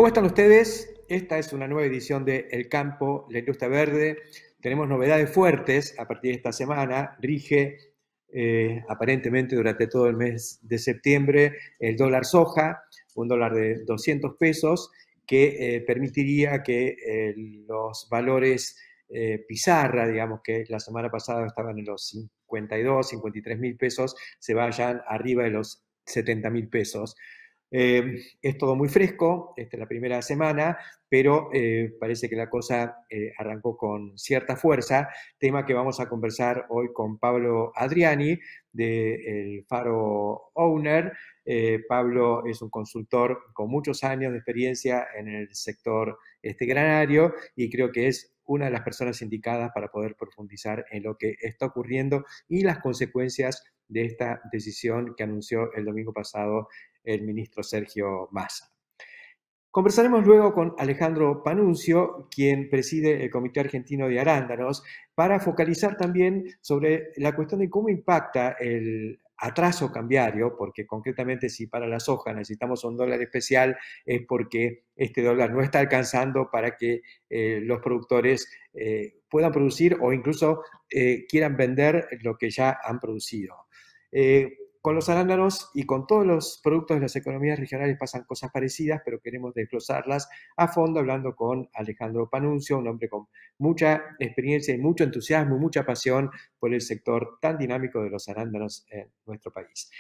¿Cómo están ustedes? Esta es una nueva edición de El Campo, la Industria Verde. Tenemos novedades fuertes a partir de esta semana. Rige aparentemente durante todo el mes de septiembre el dólar soja, un dólar de 200 pesos, que permitiría que los valores pizarra, digamos que la semana pasada estaban en los 52, 53 mil pesos, se vayan arriba de los 70 mil pesos. Es todo muy fresco, esta es la primera semana, pero parece que la cosa arrancó con cierta fuerza, tema que vamos a conversar hoy con Pablo Adriani, del Faro Owner. Pablo es un consultor con muchos años de experiencia en el sector granario y creo que es una de las personas indicadas para poder profundizar en lo que está ocurriendo y las consecuencias de esta decisión que anunció el domingo pasado el ministro Sergio Massa. Conversaremos luego con Alejandro Panunzio, quien preside el Comité Argentino de Arándanos, para focalizar también sobre la cuestión de cómo impacta el atraso cambiario, porque concretamente si para la soja necesitamos un dólar especial es porque este dólar no está alcanzando para que los productores puedan producir o incluso quieran vender lo que ya han producido. Con los arándanos y con todos los productos de las economías regionales pasan cosas parecidas, pero queremos desglosarlas a fondo hablando con Alejandro Panunzio, un hombre con mucha experiencia y mucho entusiasmo y mucha pasión por el sector tan dinámico de los arándanos en nuestro país.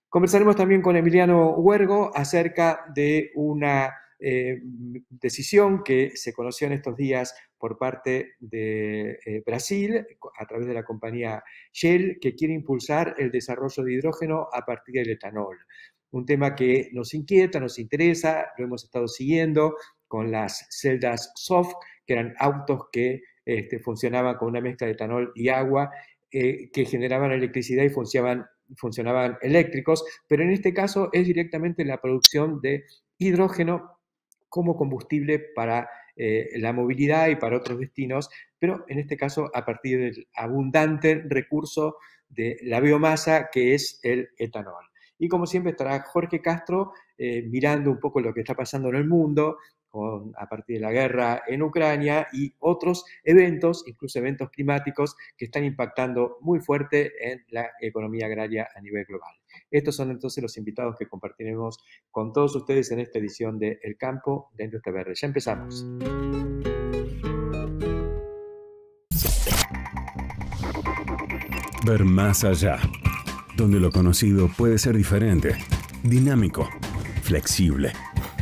Conversaremos también con Emiliano Huergo acerca de una decisión que se conoció en estos días por parte de Brasil a través de la compañía Shell, que quiere impulsar el desarrollo de hidrógeno a partir del etanol. Un tema que nos inquieta, nos interesa, lo hemos estado siguiendo con las celdas SOF, que eran autos que funcionaban con una mezcla de etanol y agua, que generaban electricidad y funcionaban eléctricos, pero en este caso es directamente la producción de hidrógeno como combustible para la movilidad y para otros destinos, pero en este caso a partir del abundante recurso de la biomasa que es el etanol. Y como siempre estará Jorge Castro mirando un poco lo que está pasando en el mundo a partir de la guerra en Ucrania y otros eventos, incluso eventos climáticos, que están impactando muy fuerte en la economía agraria a nivel global. Estos son entonces los invitados que compartiremos con todos ustedes en esta edición de El Campo de Industria Verde. Ya empezamos. Ver más allá, donde lo conocido puede ser diferente, dinámico, flexible,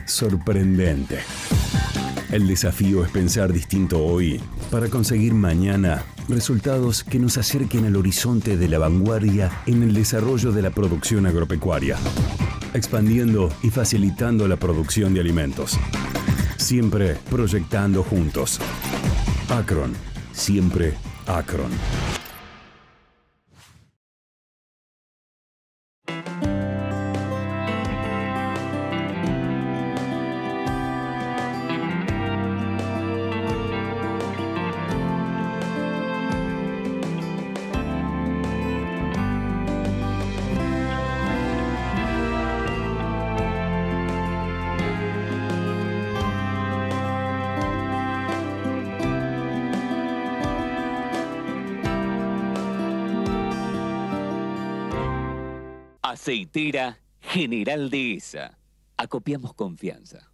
sorprendente. El desafío es pensar distinto hoy para conseguir mañana resultados que nos acerquen al horizonte de la vanguardia en el desarrollo de la producción agropecuaria, expandiendo y facilitando la producción de alimentos. Siempre proyectando juntos. Acron, siempre Acron. Aceitera General Dehesa. Acopiamos confianza.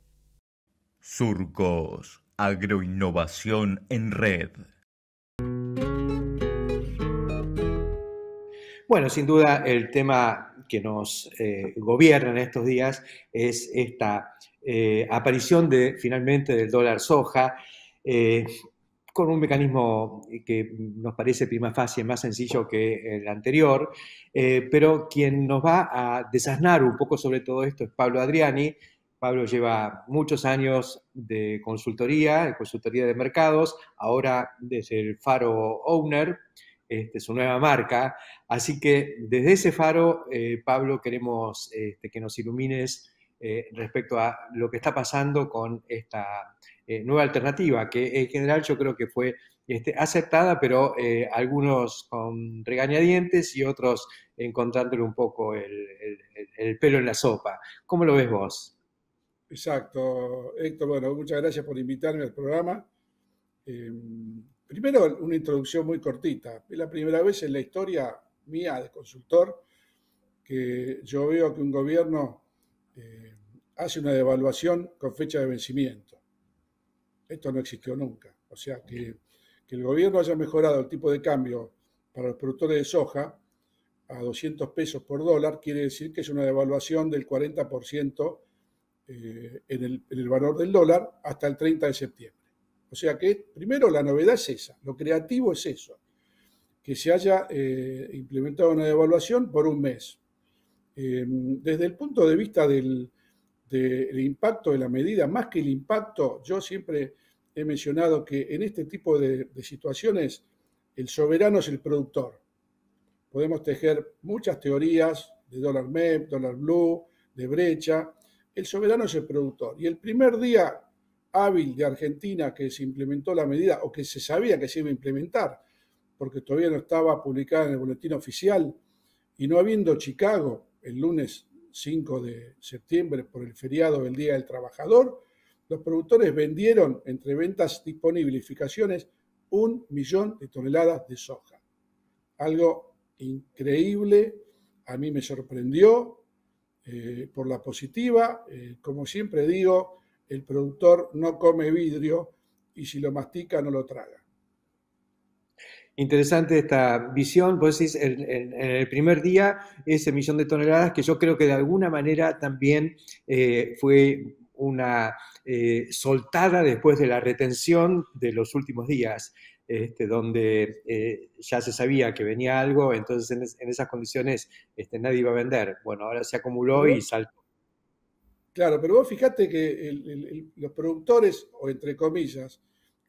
Surcos, agroinnovación en red. Bueno, sin duda el tema que nos gobierna en estos días es esta aparición finalmente del dólar soja, con un mecanismo que nos parece prima facie más sencillo que el anterior, pero quien nos va a desasnar un poco sobre todo esto es Pablo Adriani. Pablo lleva muchos años de consultoría de mercados, ahora desde el Faro Owner, su nueva marca. Así que desde ese faro, Pablo, queremos que nos ilumines respecto a lo que está pasando con esta nueva alternativa, que en general yo creo que fue aceptada, pero algunos con regañadientes y otros encontrándole un poco el pelo en la sopa. ¿Cómo lo ves vos? Exacto, Héctor. Bueno, muchas gracias por invitarme al programa. Eh, Primero, una introducción muy cortita. Es la primera vez en la historia mía de consultor que yo veo que un gobierno eh, hace una devaluación con fecha de vencimiento. Esto no existió nunca. O sea, que el gobierno haya mejorado el tipo de cambio para los productores de soja a 200 pesos por dólar quiere decir que es una devaluación del 40% en el valor del dólar hasta el 30 de septiembre. O sea que primero la novedad es esa, lo creativo es eso, que se haya implementado una devaluación por un mes. Desde el punto de vista del impacto de la medida, más que el impacto, yo siempre he mencionado que en este tipo de situaciones el soberano es el productor. Podemos tejer muchas teorías de dólar MEP, dólar blue, de brecha. El soberano es el productor. Y el primer día hábil de Argentina que se implementó la medida, o que se sabía que se iba a implementar, porque todavía no estaba publicada en el boletín oficial, y no habiendo Chicago el lunes 5 de septiembre por el feriado del Día del Trabajador, los productores vendieron entre ventas disponibles y fijaciones 1 millón de toneladas de soja. Algo increíble, a mí me sorprendió por la positiva. Como siempre digo, el productor no come vidrio y si lo mastica no lo traga. Interesante esta visión. Vos decís, en el primer día, ese 1 millón de toneladas, que yo creo que de alguna manera también fue una soltada después de la retención de los últimos días, donde ya se sabía que venía algo, entonces en esas condiciones nadie iba a vender. Bueno, ahora se acumuló Pero y saltó. claro, pero vos fijate que los productores, o entre comillas,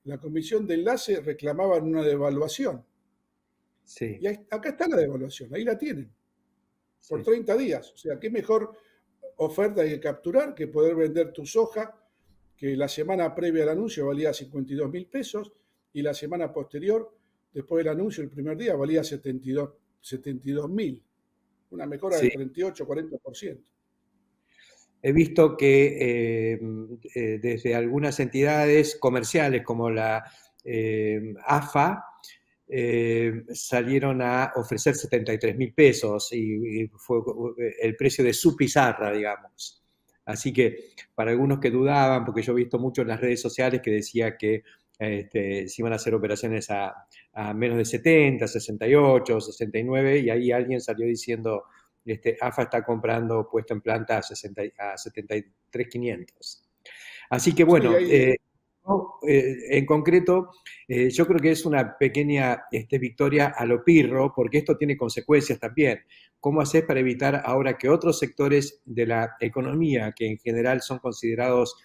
la comisión de enlace reclamaban una devaluación. Sí, Y acá está la devaluación, ahí la tienen, por sí. 30 días. O sea, qué mejor oferta hay que capturar que poder vender tu soja, que la semana previa al anuncio valía 52.000 pesos y la semana posterior, después del anuncio, el primer día, valía 72.000. Una mejora Sí. del 38-40%. He visto que desde algunas entidades comerciales como la AFA salieron a ofrecer 73.000 pesos y fue el precio de su pizarra, digamos. Así que para algunos que dudaban, porque yo he visto mucho en las redes sociales que decía que se iban a hacer operaciones a menos de 70, 68, 69, y ahí alguien salió diciendo AFA está comprando puesto en planta a 73.500. Así que Sí, bueno, ahí, en concreto, yo creo que es una pequeña victoria a lo pirro, porque esto tiene consecuencias también. ¿Cómo haces para evitar ahora que otros sectores de la economía, que en general son considerados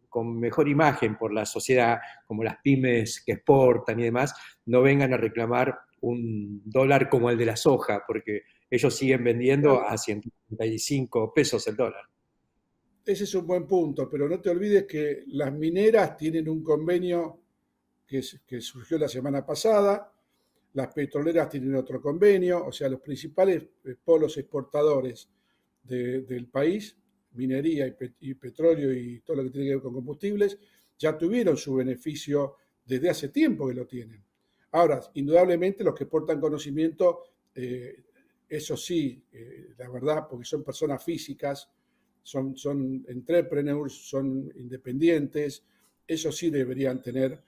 con mejor imagen por la sociedad, como las pymes que exportan y demás, no vengan a reclamar un dólar como el de la soja, porque ellos siguen vendiendo a 135 pesos el dólar? ese es un buen punto, pero no te olvides que las mineras tienen un convenio que surgió la semana pasada, las petroleras tienen otro convenio, o sea, los principales polos exportadores del país, minería y petróleo y todo lo que tiene que ver con combustibles, ya tuvieron su beneficio desde hace tiempo que lo tienen. Ahora, indudablemente los que portan conocimiento, eso sí, la verdad, porque son personas físicas, son entrepreneurs, son independientes, eso sí deberían tener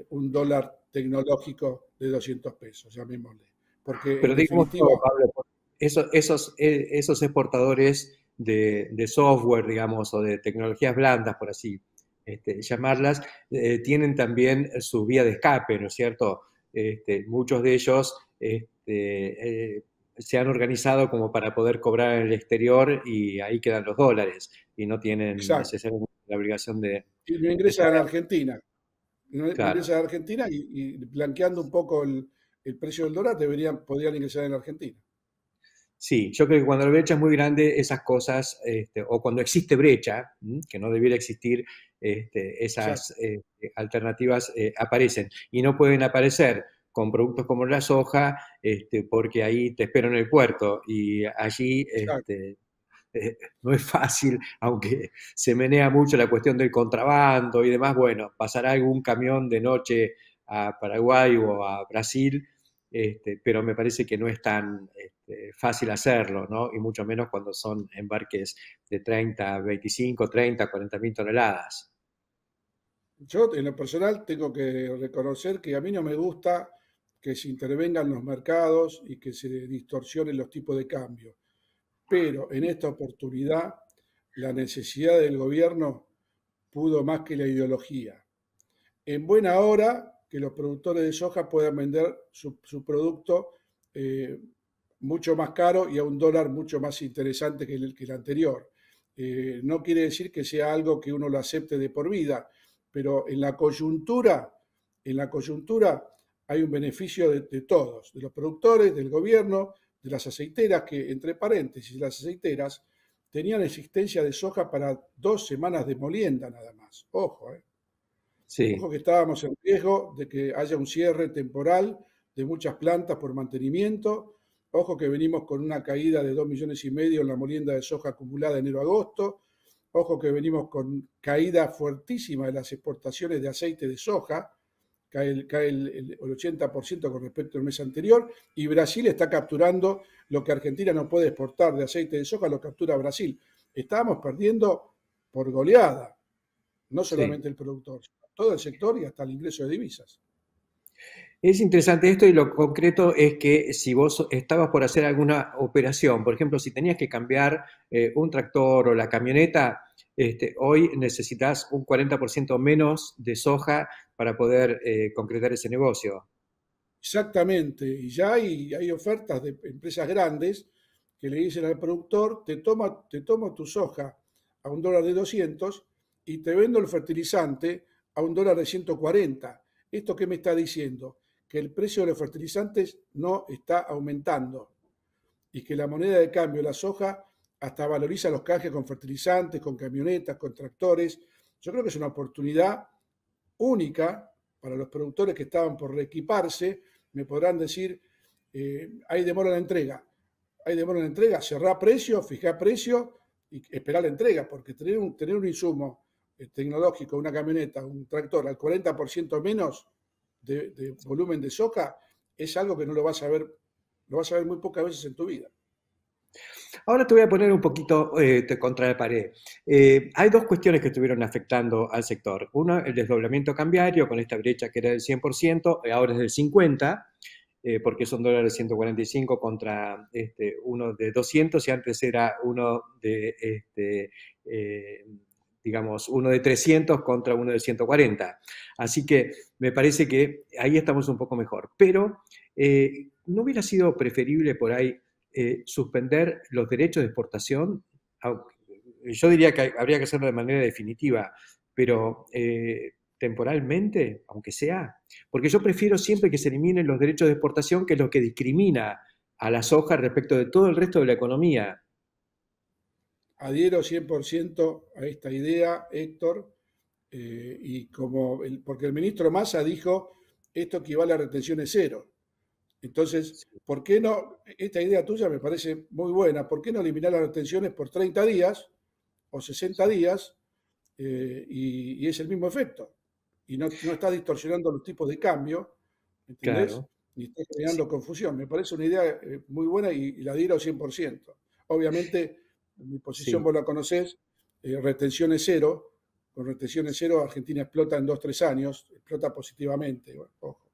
un dólar tecnológico de 200 pesos, llamémosle. Porque en Pero digamos definitiva, todo, Pablo, esos exportadores de software, digamos, o de tecnologías blandas, por así llamarlas, tienen también su vía de escape, ¿no es cierto? Muchos de ellos se han organizado como para poder cobrar en el exterior y ahí quedan los dólares y no tienen exacto, necesariamente la obligación y no de ingresan a traer. Argentina, no Claro. ingresan a Argentina y blanqueando un poco el precio del dólar podrían ingresar en Argentina. Sí, yo creo que cuando la brecha es muy grande, esas cosas, o cuando existe brecha, que no debiera existir, esas Exacto. alternativas aparecen. Y no pueden aparecer con productos como la soja, porque ahí te espero en el puerto y allí Exacto. no es fácil, aunque se menea mucho la cuestión del contrabando y demás. Bueno, pasará algún camión de noche a Paraguay o a Brasil, pero me parece que no es tan fácil hacerlo, ¿no? Y mucho menos cuando son embarques de 30, 25, 30, 40 mil toneladas. Yo, en lo personal, tengo que reconocer que a mí no me gusta que se intervengan los mercados y que se distorsionen los tipos de cambio. Pero en esta oportunidad, la necesidad del gobierno pudo más que la ideología. En buena hora que los productores de soja puedan vender su producto eh, mucho más caro y a un dólar mucho más interesante que el anterior. No quiere decir que sea algo que uno lo acepte de por vida, pero en la coyuntura hay un beneficio de todos, de los productores, del gobierno, de las aceiteras, que entre paréntesis, las aceiteras tenían existencia de soja para 2 semanas de molienda nada más. Ojo, ¿eh? Sí. Ojo que estábamos en riesgo de que haya un cierre temporal de muchas plantas por mantenimiento. Ojo que venimos con una caída de 2,5 millones en la molienda de soja acumulada enero-agosto. Ojo que venimos con caída fuertísima de las exportaciones de aceite de soja. Cae el 80% con respecto al mes anterior. Y Brasil está capturando lo que Argentina no puede exportar de aceite de soja, lo captura Brasil. Estábamos perdiendo por goleada, no Sí. solamente el productor, todo el sector y hasta el ingreso de divisas. Es interesante esto y lo concreto es que si vos estabas por hacer alguna operación, por ejemplo, si tenías que cambiar un tractor o la camioneta, hoy necesitas un 40% menos de soja para poder concretar ese negocio. Exactamente, y ya hay ofertas de empresas grandes que le dicen al productor, te tomo tu soja a un dólar de 200 y te vendo el fertilizante a un dólar de 140. ¿Esto qué me está diciendo? Que el precio de los fertilizantes no está aumentando y que la moneda de cambio, la soja, hasta valoriza los canjes con fertilizantes, con camionetas, con tractores. Yo creo que es una oportunidad única para los productores que estaban por reequiparse. Me podrán decir, hay demora en la entrega. Hay demora en la entrega, cerrá precio, fijá precio y esperar la entrega, porque tener un insumo tecnológico, una camioneta, un tractor al 40% menos de volumen de soja, es algo que no lo vas a ver muy pocas veces en tu vida. Ahora te voy a poner un poquito contra la pared. Hay dos cuestiones que estuvieron afectando al sector. Uno, el desdoblamiento cambiario con esta brecha que era del 100%, ahora es del 50%, porque son dólares 145 contra uno de 200 y antes era uno de, digamos, uno de 300 contra uno de 140. Así que me parece que ahí estamos un poco mejor. Pero, ¿no hubiera sido preferible por ahí suspender los derechos de exportación? Yo diría que habría que hacerlo de manera definitiva, pero temporalmente, aunque sea, porque yo prefiero siempre que se eliminen los derechos de exportación, que es lo que discrimina a la soja respecto de todo el resto de la economía. Adhiero 100% a esta idea, Héctor, porque el ministro Massa dijo, esto equivale a retenciones cero. Entonces, ¿por qué no? Esta idea tuya me parece muy buena. ¿Por qué no eliminar las retenciones por 30 días o 60 días y es el mismo efecto? Y no está distorsionando los tipos de cambio, ¿entendés? Claro. Ni está Sí, generando confusión. Me parece una idea muy buena y la adhiero 100%. Obviamente, mi posición sí. vos la conocés, retenciones cero. Con retenciones cero, Argentina explota en 2, 3 años, explota positivamente. Bueno, ojo.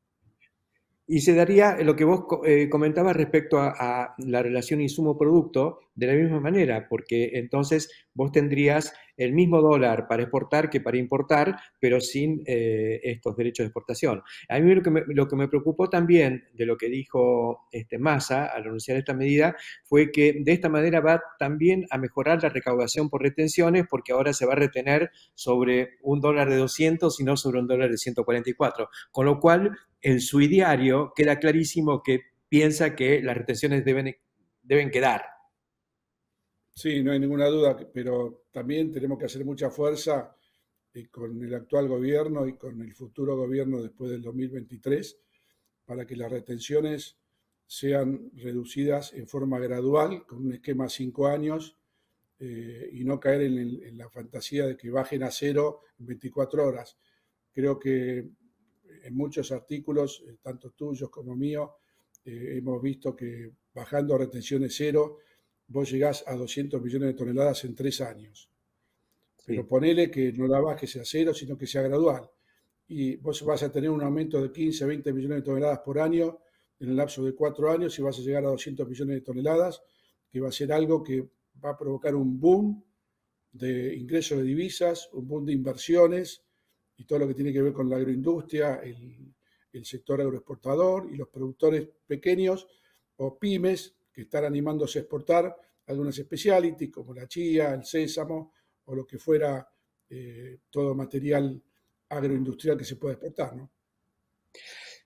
Y se daría lo que vos comentabas respecto a la relación insumo-producto de la misma manera, porque entonces vos tendrías el mismo dólar para exportar que para importar, pero sin estos derechos de exportación. A mí lo que me preocupó también de lo que dijo Massa al anunciar esta medida fue que de esta manera va también a mejorar la recaudación por retenciones, porque ahora se va a retener sobre un dólar de 200 y no sobre un dólar de 144, con lo cual en su ideario queda clarísimo que piensa que las retenciones deben quedar. Sí, no hay ninguna duda, pero también tenemos que hacer mucha fuerza con el actual gobierno y con el futuro gobierno después del 2023 para que las retenciones sean reducidas en forma gradual, con un esquema a 5 años, y no caer en la fantasía de que bajen a cero en 24 horas. Creo que en muchos artículos, tanto tuyos como míos, hemos visto que bajando a retenciones cero, vos llegás a 200 millones de toneladas en 3 años. Pero Sí. ponele que no la bajes a cero, sino que sea gradual. Y vos vas a tener un aumento de 15, 20 millones de toneladas por año en el lapso de 4 años y vas a llegar a 200 millones de toneladas, que va a ser algo que va a provocar un boom de ingresos de divisas, un boom de inversiones y todo lo que tiene que ver con la agroindustria, el sector agroexportador y los productores pequeños o pymes que están animándose a exportar algunas specialities como la chía, el sésamo o lo que fuera todo material agroindustrial que se pueda exportar, ¿no?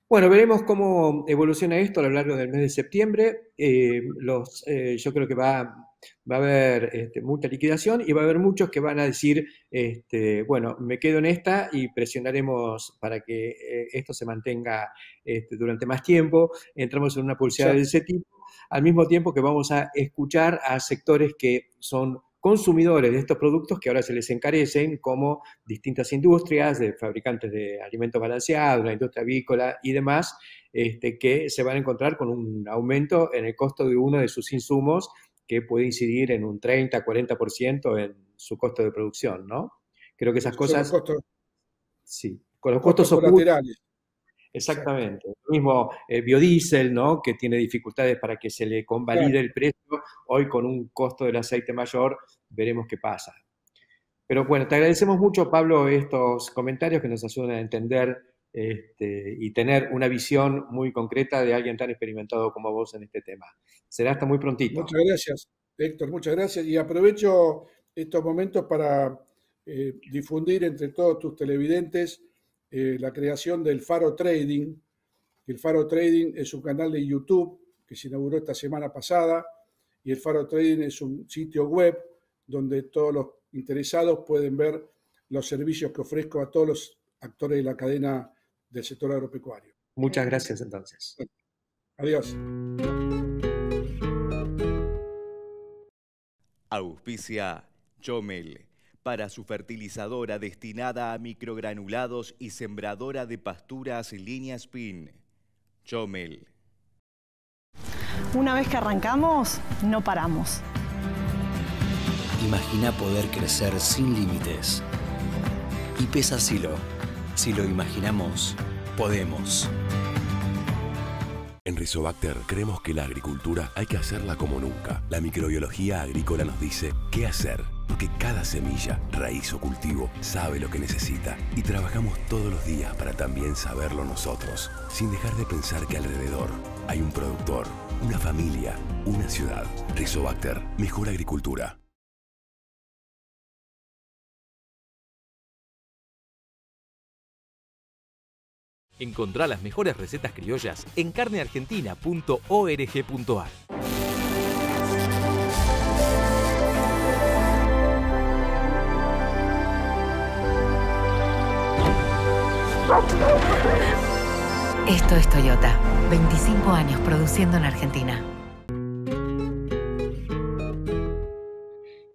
Bueno, veremos cómo evoluciona esto a lo largo del mes de septiembre. Yo creo que va a haber mucha liquidación y va a haber muchos que van a decir, bueno, me quedo en esta y presionaremos para que esto se mantenga durante más tiempo. Entramos en una pulseada de ese tipo, al mismo tiempo que vamos a escuchar a sectores que son consumidores de estos productos que ahora se les encarecen, como distintas industrias, de fabricantes de alimentos balanceados, la industria avícola y demás, que se van a encontrar con un aumento en el costo de uno de sus insumos que puede incidir en un 30-40% en su costo de producción, ¿no? Creo que esas Esos son los cosas, costos, sí, con los costos costos ocultos. colaterales. Exacto. Exactamente. Lo mismo biodiesel, ¿no? Que tiene dificultades para que se le convalide Claro. el precio. Hoy con un costo del aceite mayor, veremos qué pasa. Pero bueno, te agradecemos mucho, Pablo, estos comentarios que nos ayudan a entender y tener una visión muy concreta de alguien tan experimentado como vos en este tema. Será hasta muy prontito. Muchas gracias, Héctor, muchas gracias. Y aprovecho estos momentos para difundir entre todos tus televidentes la creación del Faro Trading. El Faro Trading es un canal de YouTube que se inauguró esta semana pasada y el Faro Trading es un sitio web donde todos los interesados pueden ver los servicios que ofrezco a todos los actores de la cadena del sector agropecuario. Muchas gracias entonces. Adiós. Auspicia Chomel, para su fertilizadora destinada a microgranulados y sembradora de pasturas línea Spin. Chomel. Una vez que arrancamos, no paramos. Imagina poder crecer sin límites. Y pesa Silo. Si lo imaginamos, podemos. En Rizobacter creemos que la agricultura hay que hacerla como nunca. La microbiología agrícola nos dice qué hacer, porque cada semilla, raíz o cultivo sabe lo que necesita. Y trabajamos todos los días para también saberlo nosotros, sin dejar de pensar que alrededor hay un productor, una familia, una ciudad. Rizobacter, mejor agricultura. Encontrá las mejores recetas criollas en carneargentina.org.ar. Esto es Toyota. 25 años produciendo en Argentina.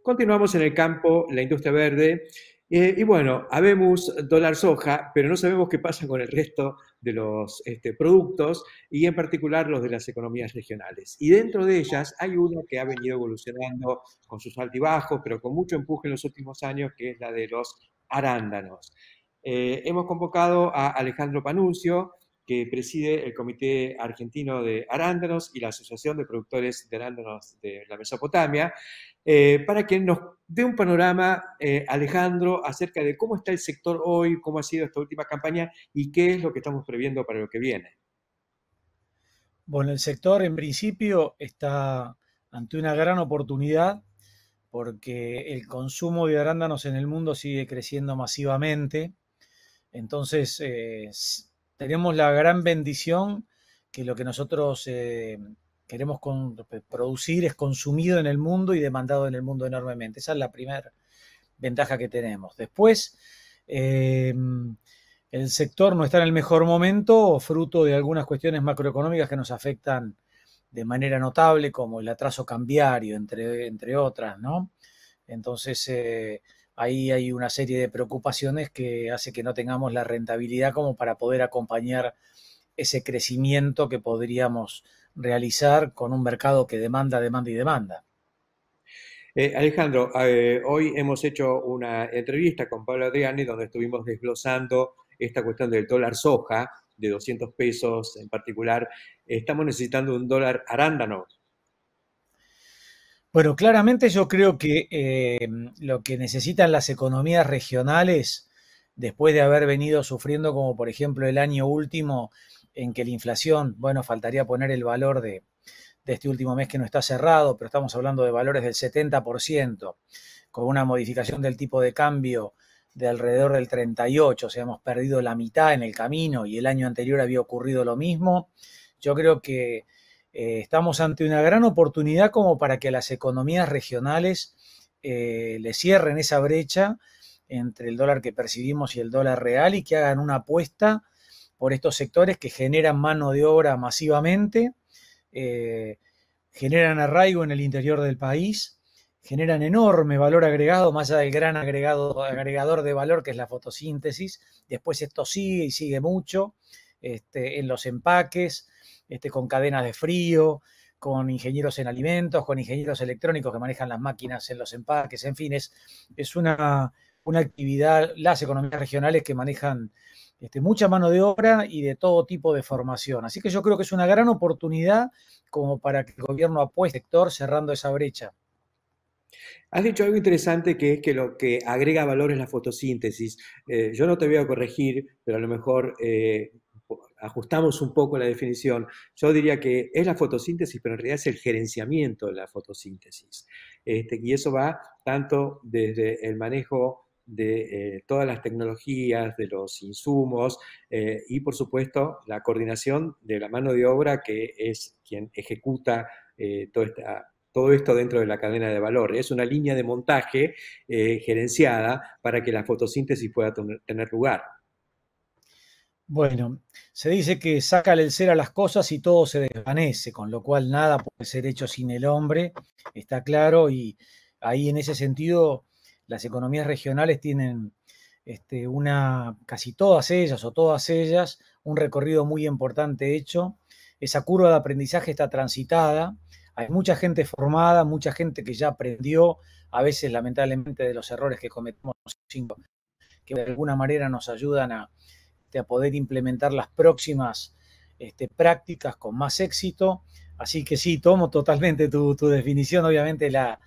Continuamos en el campo, la industria verde. Y bueno, habemos dólar soja, pero no sabemos qué pasa con el resto de los productos y en particular los de las economías regionales. Y dentro de ellas hay una que ha venido evolucionando con sus altibajos, pero con mucho empuje en los últimos años, que es la de los arándanos. Hemos convocado a Alejandro Panunzio, que preside el Comité Argentino de Arándanos y la Asociación de Productores de Arándanos de la Mesopotamia, para que nos dé un panorama, Alejandro, acerca de cómo está el sector hoy, cómo ha sido esta última campaña y qué es lo que estamos previendo para lo que viene. Bueno, el sector en principio está ante una gran oportunidad porque el consumo de arándanos en el mundo sigue creciendo masivamente. Entonces, tenemos la gran bendición que lo que nosotros queremos producir es consumido en el mundo y demandado en el mundo enormemente. Esa es la primera ventaja que tenemos. Después, el sector no está en el mejor momento, fruto de algunas cuestiones macroeconómicas que nos afectan de manera notable, como el atraso cambiario, entre otras, ¿no? Entonces, ahí hay una serie de preocupaciones que hace que no tengamos la rentabilidad como para poder acompañar ese crecimiento que podríamos realizar con un mercado que demanda, demanda y demanda. Alejandro, hoy hemos hecho una entrevista con Pablo Adriani donde estuvimos desglosando esta cuestión del dólar soja, de 200 pesos en particular. ¿Estamos necesitando un dólar arándano? Bueno, claramente yo creo que lo que necesitan las economías regionales, después de haber venido sufriendo, como por ejemplo el año último, en que la inflación, bueno, faltaría poner el valor de este último mes que no está cerrado, pero estamos hablando de valores del 70%, con una modificación del tipo de cambio de alrededor del 38%, o sea, hemos perdido la mitad en el camino y el año anterior había ocurrido lo mismo. Yo creo que estamos ante una gran oportunidad como para que las economías regionales le cierren esa brecha entre el dólar que percibimos y el dólar real y que hagan una apuesta por estos sectores que generan mano de obra masivamente, generan arraigo en el interior del país, generan enorme valor agregado, más allá del gran agregador de valor que es la fotosíntesis. Después esto sigue y sigue mucho en los empaques, con cadenas de frío, con ingenieros en alimentos, con ingenieros electrónicos que manejan las máquinas en los empaques, en fin, es una actividad, las economías regionales que manejan mucha mano de obra y de todo tipo de formación. Así que yo creo que es una gran oportunidad como para que el gobierno apueste al sector cerrando esa brecha. Has dicho algo interesante que es que lo que agrega valor es la fotosíntesis. Yo no te voy a corregir, pero a lo mejor ajustamos un poco la definición. Yo diría que es la fotosíntesis, pero en realidad es el gerenciamiento de la fotosíntesis. Y eso va tanto desde el manejo de todas las tecnologías, de los insumos y por supuesto la coordinación de la mano de obra que es quien ejecuta todo esto dentro de la cadena de valor. Es una línea de montaje gerenciada para que la fotosíntesis pueda tener lugar. Bueno, se dice que sácale el ser a las cosas y todo se desvanece, con lo cual nada puede ser hecho sin el hombre, está claro, y ahí en ese sentido las economías regionales tienen casi todas ellas o todas ellas un recorrido muy importante hecho. Esa curva de aprendizaje está transitada, hay mucha gente formada, mucha gente que ya aprendió, a veces lamentablemente de los errores que cometemos, que de alguna manera nos ayudan a poder implementar las próximas prácticas con más éxito. Así que sí, tomo totalmente tu definición. Obviamente la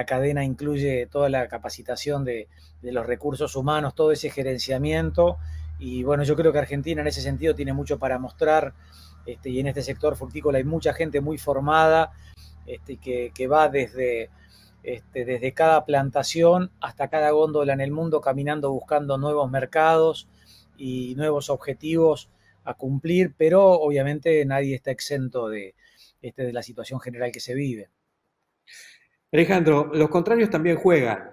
cadena incluye toda la capacitación de los recursos humanos, todo ese gerenciamiento. Y bueno, yo creo que Argentina en ese sentido tiene mucho para mostrar. Y en este sector fructícola hay mucha gente muy formada que va desde cada plantación hasta cada góndola en el mundo caminando buscando nuevos mercados y nuevos objetivos a cumplir, pero obviamente nadie está exento de la situación general que se vive. Alejandro, los contrarios también juegan.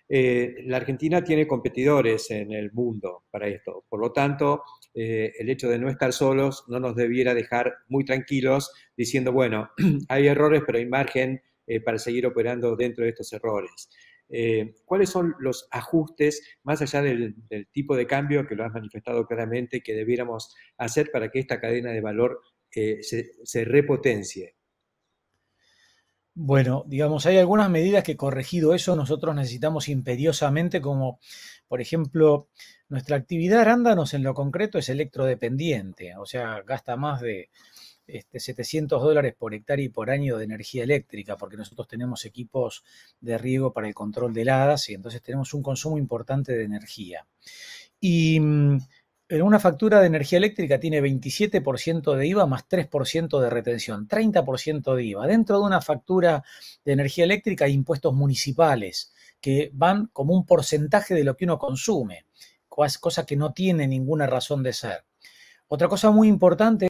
La Argentina tiene competidores en el mundo para esto. Por lo tanto, el hecho de no estar solos no nos debiera dejar muy tranquilos diciendo, bueno, hay errores, pero hay margen para seguir operando dentro de estos errores. ¿Cuáles son los ajustes, más allá del tipo de cambio que lo has manifestado claramente, que debiéramos hacer para que esta cadena de valor se repotencie? Bueno, digamos, hay algunas medidas que corregido eso nosotros necesitamos imperiosamente, como por ejemplo, nuestra actividad arándanos en lo concreto es electrodependiente, o sea, gasta más de $700 por hectárea y por año de energía eléctrica, porque nosotros tenemos equipos de riego para el control de heladas y entonces tenemos un consumo importante de energía. Y en una factura de energía eléctrica tiene 27% de IVA más 3% de retención, 30% de IVA. Dentro de una factura de energía eléctrica hay impuestos municipales que van como un porcentaje de lo que uno consume, cosa que no tiene ninguna razón de ser. Otra cosa muy importante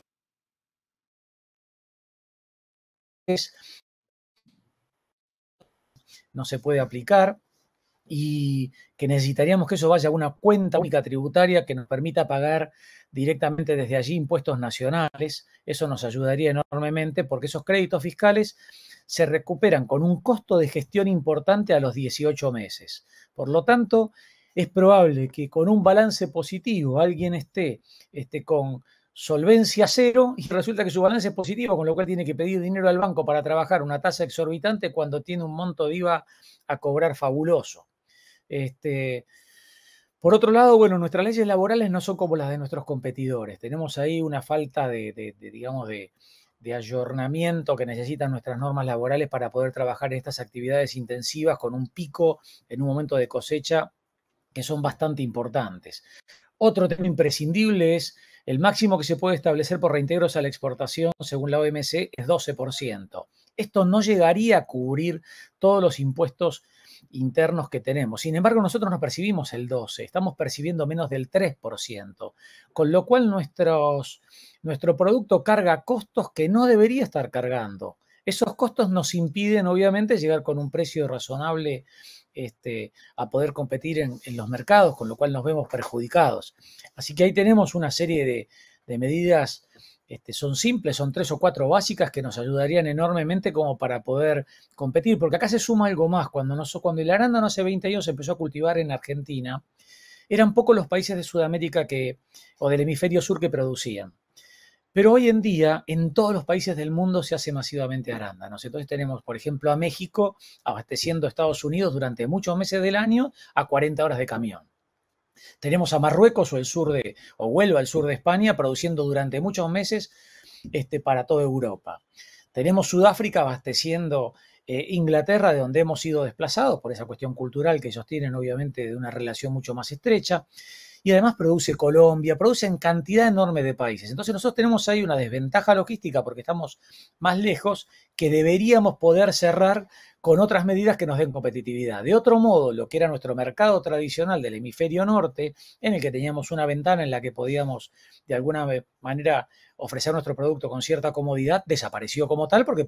no se puede aplicar y que necesitaríamos que eso vaya a una cuenta única tributaria que nos permita pagar directamente desde allí impuestos nacionales. Eso nos ayudaría enormemente porque esos créditos fiscales se recuperan con un costo de gestión importante a los 18 meses. Por lo tanto, es probable que con un balance positivo alguien esté con solvencia cero y resulta que su balance es positivo, con lo cual tiene que pedir dinero al banco para trabajar una tasa exorbitante cuando tiene un monto de IVA a cobrar fabuloso. Por otro lado, bueno, nuestras leyes laborales no son como las de nuestros competidores. Tenemos ahí una falta de ayornamiento que necesitan nuestras normas laborales para poder trabajar en estas actividades intensivas con un pico en un momento de cosecha que son bastante importantes. Otro tema imprescindible es el máximo que se puede establecer por reintegros a la exportación, según la OMC, es 12%. Esto no llegaría a cubrir todos los impuestos internos que tenemos. Sin embargo, nosotros no percibimos el 12%, estamos percibiendo menos del 3%, con lo cual nuestro producto carga costos que no debería estar cargando. Esos costos nos impiden, obviamente, llegar con un precio razonable a poder competir en los mercados, con lo cual nos vemos perjudicados. Así que ahí tenemos una serie de medidas, son simples, son 3 o 4 básicas que nos ayudarían enormemente como para poder competir, porque acá se suma algo más. Cuando el arándano hace 20 años se empezó a cultivar en Argentina, eran pocos los países de Sudamérica o del hemisferio sur que producían. Pero hoy en día, en todos los países del mundo se hace masivamente arándanos. Entonces tenemos, por ejemplo, a México abasteciendo a Estados Unidos durante muchos meses del año a 40 horas de camión. Tenemos a Marruecos o Huelva, al sur de España, produciendo durante muchos meses para toda Europa. Tenemos Sudáfrica abasteciendo Inglaterra, de donde hemos sido desplazados por esa cuestión cultural que ellos tienen, obviamente, de una relación mucho más estrecha. Y además produce Colombia, produce en cantidad enorme de países. Entonces nosotros tenemos ahí una desventaja logística porque estamos más lejos, que deberíamos poder cerrar con otras medidas que nos den competitividad. De otro modo, lo que era nuestro mercado tradicional del hemisferio norte, en el que teníamos una ventana en la que podíamos de alguna manera ofrecer nuestro producto con cierta comodidad, desapareció como tal porque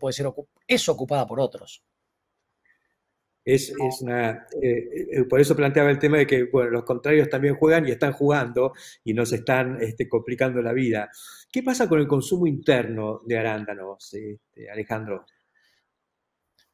es ocupada por otros. Por eso planteaba el tema de que, bueno, los contrarios también juegan y están jugando y nos están complicando la vida. ¿Qué pasa con el consumo interno de arándanos, Alejandro?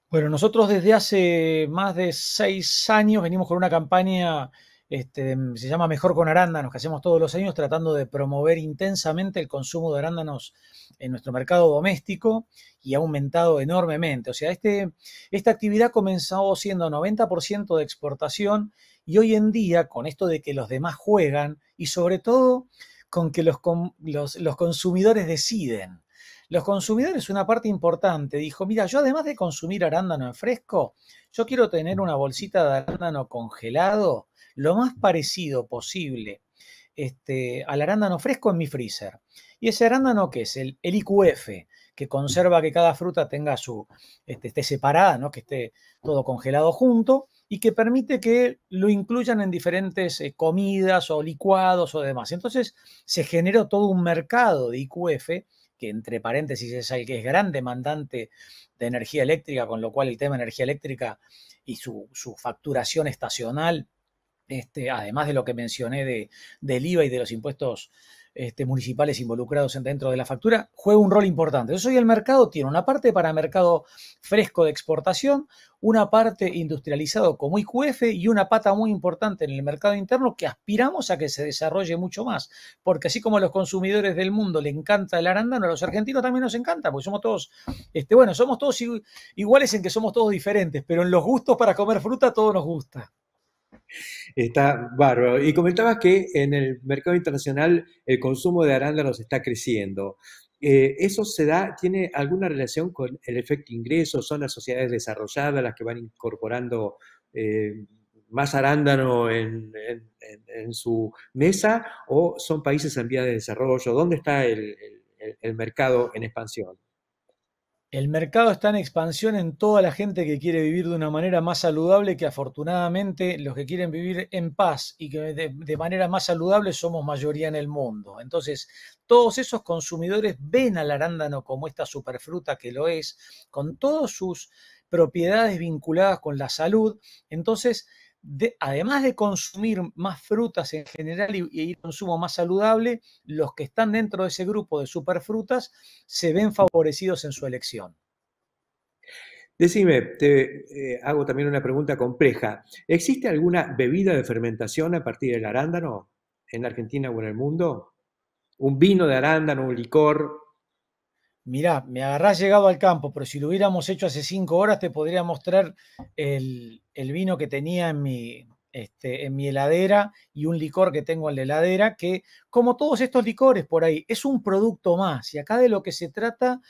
Bueno, nosotros desde hace más de 6 años venimos con una campaña, se llama Mejor con Arándanos, que hacemos todos los años tratando de promover intensamente el consumo de arándanos en nuestro mercado doméstico y ha aumentado enormemente. O sea, esta actividad comenzó siendo 90% de exportación y hoy en día, con esto de que los demás juegan y sobre todo con que los consumidores deciden. Los consumidores, una parte importante, dijo, mira, yo además de consumir arándano en fresco, yo quiero tener una bolsita de arándano congelado lo más parecido posible al arándano fresco en mi freezer. ¿Y ese arándano qué es? El IQF, que conserva que cada fruta tenga esté separada, ¿no? Que esté todo congelado junto y que permite que lo incluyan en diferentes comidas o licuados o demás. Entonces se generó todo un mercado de IQF, que entre paréntesis es el que es gran demandante de energía eléctrica, con lo cual el tema de energía eléctrica y su facturación estacional, además de lo que mencioné del IVA y de los impuestos municipales involucrados dentro de la factura, juega un rol importante. Entonces hoy el mercado tiene una parte para mercado fresco de exportación, una parte industrializado como IQF y una pata muy importante en el mercado interno que aspiramos a que se desarrolle mucho más, porque así como a los consumidores del mundo le encanta el arándano, a los argentinos también nos encanta, porque somos todos, somos todos iguales en que somos todos diferentes, pero en los gustos para comer fruta todo nos gusta. Está bárbaro. Y comentabas que en el mercado internacional el consumo de arándanos está creciendo. ¿Eso tiene alguna relación con el efecto ingreso? ¿Son las sociedades desarrolladas las que van incorporando más arándano en su mesa? ¿O son países en vías de desarrollo? ¿Dónde está el mercado en expansión? El mercado está en expansión en toda la gente que quiere vivir de una manera más saludable, que afortunadamente los que quieren vivir en paz y que de manera más saludable somos mayoría en el mundo. Entonces, todos esos consumidores ven al arándano como esta superfruta que lo es, con todas sus propiedades vinculadas con la salud. Entonces, además de consumir más frutas en general y ir a consumo más saludable, los que están dentro de ese grupo de superfrutas se ven favorecidos en su elección. Decime, te hago también una pregunta compleja. ¿Existe alguna bebida de fermentación a partir del arándano en Argentina o en el mundo? ¿Un vino de arándano, un licor? Mirá, me agarrás llegado al campo, pero si lo hubiéramos hecho hace 5 horas, te podría mostrar el vino que tenía en mi heladera y un licor que tengo en la heladera, que, como todos estos licores por ahí, es un producto más. Y acá de lo que se trata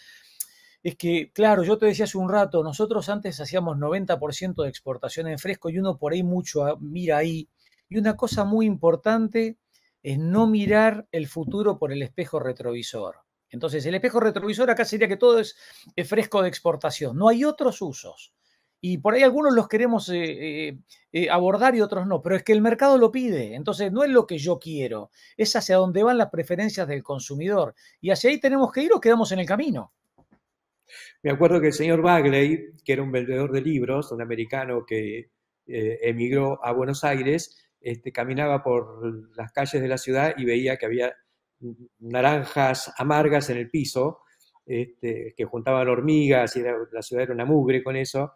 es que, claro, yo te decía hace un rato, nosotros antes hacíamos 90% de exportación en fresco y uno por ahí mucho mira ahí. Y una cosa muy importante es no mirar el futuro por el espejo retrovisor. Entonces, el espejo retrovisor acá sería que todo es fresco de exportación. No hay otros usos. Y por ahí algunos los queremos abordar y otros no, pero es que el mercado lo pide. Entonces, no es lo que yo quiero, es hacia dónde van las preferencias del consumidor. Y hacia ahí tenemos que ir o quedamos en el camino. Me acuerdo que el señor Bagley, que era un vendedor de libros, un americano que emigró a Buenos Aires, caminaba por las calles de la ciudad y veía que había naranjas amargas en el piso, que juntaban hormigas y la ciudad era una mugre con eso.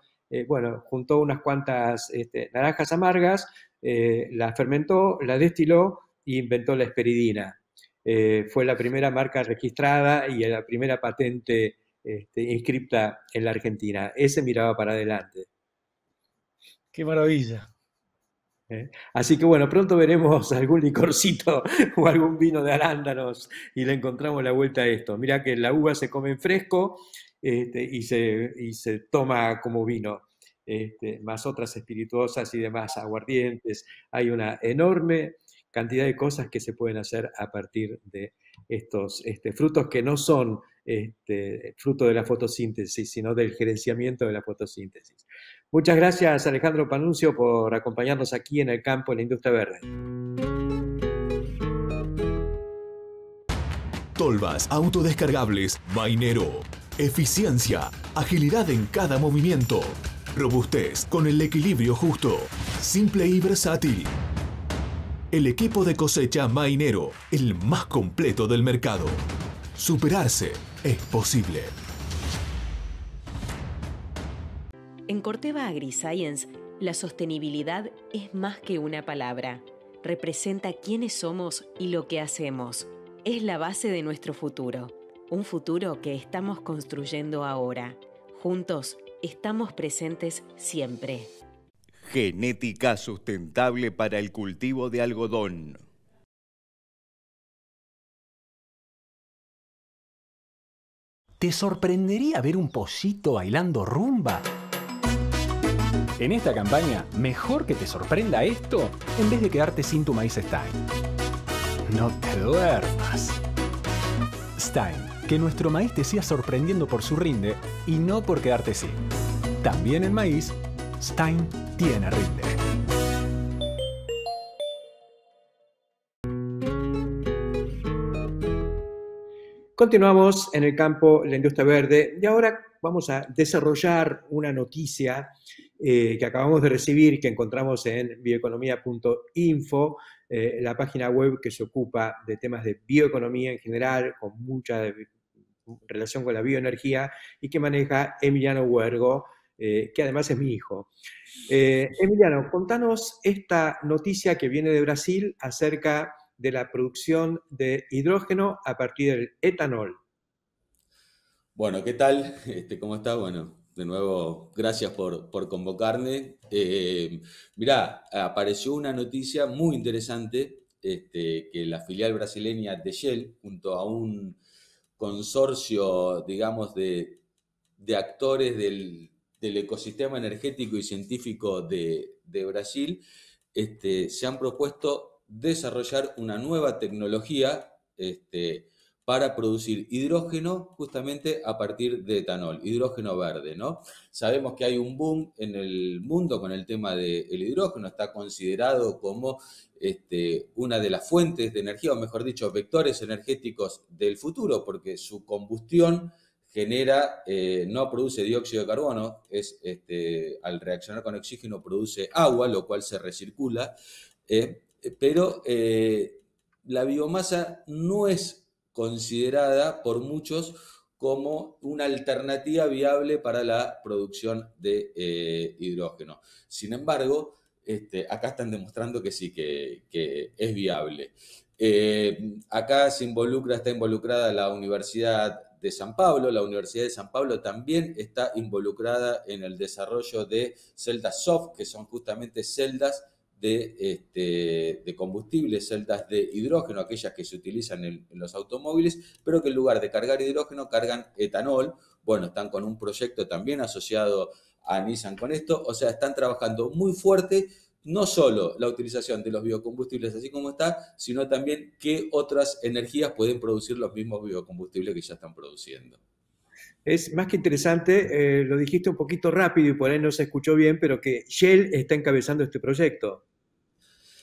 Bueno, juntó unas cuantas naranjas amargas, las fermentó, las destiló e inventó la esperidina. Fue la primera marca registrada y la primera patente inscripta en la Argentina. Ese miraba para adelante. ¡Qué maravilla! Así que bueno, pronto veremos algún licorcito o algún vino de arándanos y le encontramos la vuelta a esto. Mirá que la uva se come en fresco y se toma como vino, más otras espirituosas y demás, aguardientes. Hay una enorme cantidad de cosas que se pueden hacer a partir de estos frutos que no son fruto de la fotosíntesis, sino del gerenciamiento de la fotosíntesis. Muchas gracias, Alejandro Panunzio, por acompañarnos aquí en el campo de la industria verde. Tolvas autodescargables Mainero. Eficiencia, agilidad en cada movimiento. Robustez con el equilibrio justo. Simple y versátil. El equipo de cosecha Mainero, el más completo del mercado. Superarse es posible. En Corteva AgriScience, la sostenibilidad es más que una palabra. Representa quiénes somos y lo que hacemos. Es la base de nuestro futuro. Un futuro que estamos construyendo ahora. Juntos, estamos presentes siempre. Genética sustentable para el cultivo de algodón. ¿Te sorprendería ver un pollito bailando rumba? En esta campaña, mejor que te sorprenda esto en vez de quedarte sin tu maíz Stein. No te duermas. Stein, que nuestro maíz te siga sorprendiendo por su rinde y no por quedarte sin. También en maíz, Stein tiene rinde. Continuamos en el campo de la industria verde y ahora vamos a desarrollar una noticia que acabamos de recibir, que encontramos en bioeconomía.info, la página web que se ocupa de temas de bioeconomía en general, con mucha relación con la bioenergía, y que maneja Emiliano Huergo, que además es mi hijo. Emiliano, contanos esta noticia que viene de Brasil acerca de la producción de hidrógeno a partir del etanol. Bueno, ¿qué tal? ¿Cómo estás? Bueno, de nuevo, gracias por convocarme. Mirá, apareció una noticia muy interesante, que la filial brasileña de Shell, junto a un consorcio, digamos, de actores del ecosistema energético y científico de Brasil, se han propuesto desarrollar una nueva tecnología para producir hidrógeno justamente a partir de etanol, hidrógeno verde, ¿no? Sabemos que hay un boom en el mundo con el tema del hidrógeno, está considerado como una de las fuentes de energía, o mejor dicho, vectores energéticos del futuro, porque su combustión genera, no produce dióxido de carbono, al reaccionar con oxígeno produce agua, lo cual se recircula, pero la biomasa no es considerada por muchos como una alternativa viable para la producción de hidrógeno. Sin embargo, acá están demostrando que sí, que es viable. Acá está involucrada la Universidad de San Pablo. La Universidad de San Pablo también está involucrada en el desarrollo de celdas soft, que son justamente celdas de combustible, celdas de hidrógeno, aquellas que se utilizan en los automóviles, pero que en lugar de cargar hidrógeno cargan etanol. Bueno, están con un proyecto también asociado a Nissan con esto, o sea, están trabajando muy fuerte, no solo la utilización de los biocombustibles así como está, sino también qué otras energías pueden producir los mismos biocombustibles que ya están produciendo. Es más que interesante, lo dijiste un poquito rápido y por ahí no se escuchó bien, pero que Shell está encabezando este proyecto.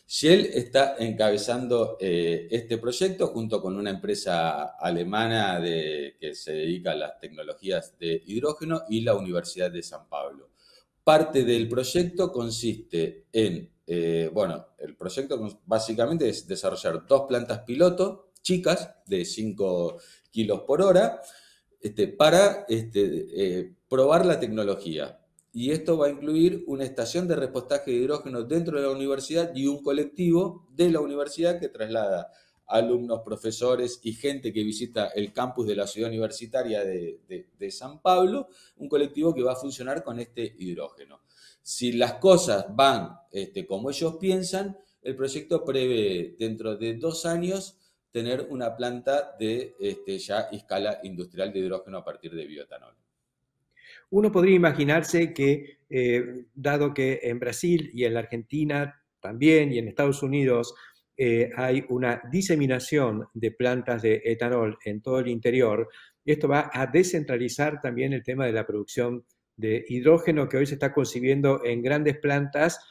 Shell está encabezando este proyecto junto con una empresa alemana que se dedica a las tecnologías de hidrógeno y la Universidad de San Pablo. Parte del proyecto consiste en, el proyecto básicamente es desarrollar 2 plantas piloto chicas de 5 kilos por hora para probar la tecnología. Y esto va a incluir una estación de repostaje de hidrógeno dentro de la universidad y un colectivo de la universidad que traslada alumnos, profesores y gente que visita el campus de la ciudad universitaria de San Pablo, un colectivo que va a funcionar con este hidrógeno. Si las cosas van como ellos piensan, el proyecto prevé dentro de 2 años tener una planta de ya escala industrial de hidrógeno a partir de bioetanol. Uno podría imaginarse que, dado que en Brasil y en la Argentina también y en Estados Unidos hay una diseminación de plantas de etanol en todo el interior, esto va a descentralizar también el tema de la producción de hidrógeno que hoy se está concibiendo en grandes plantas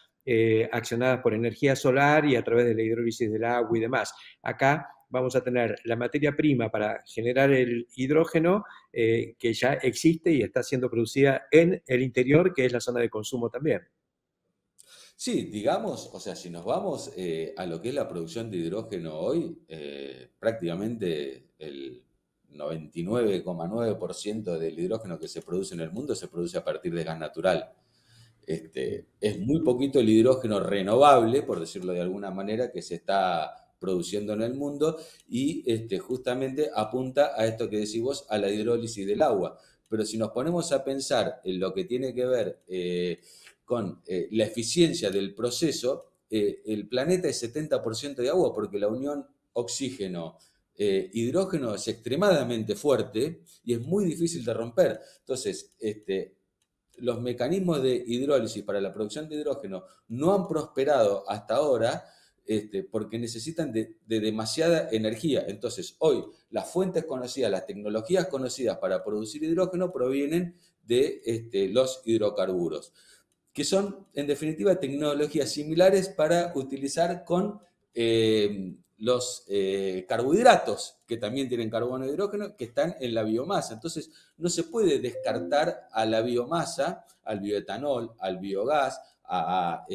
accionadas por energía solar y a través de la hidrólisis del agua y demás. Acá vamos a tener la materia prima para generar el hidrógeno que ya existe y está siendo producida en el interior, que es la zona de consumo también. Sí, digamos, o sea, si nos vamos a lo que es la producción de hidrógeno hoy, prácticamente el 99,9% del hidrógeno que se produce en el mundo se produce a partir de gas natural. Es muy poquito el hidrógeno renovable, por decirlo de alguna manera, que se está produciendo en el mundo y justamente apunta a esto que decís vos, a la hidrólisis del agua. Pero si nos ponemos a pensar en lo que tiene que ver con la eficiencia del proceso, el planeta es 70% de agua porque la unión oxígeno-hidrógeno es extremadamente fuerte y es muy difícil de romper. Entonces, los mecanismos de hidrólisis para la producción de hidrógeno no han prosperado hasta ahora porque necesitan de demasiada energía. Entonces, hoy las fuentes conocidas, las tecnologías conocidas para producir hidrógeno provienen de los hidrocarburos, que son, en definitiva, tecnologías similares para utilizar con los carbohidratos, que también tienen carbono e hidrógeno, que están en la biomasa. Entonces, no se puede descartar a la biomasa, al bioetanol, al biogás, a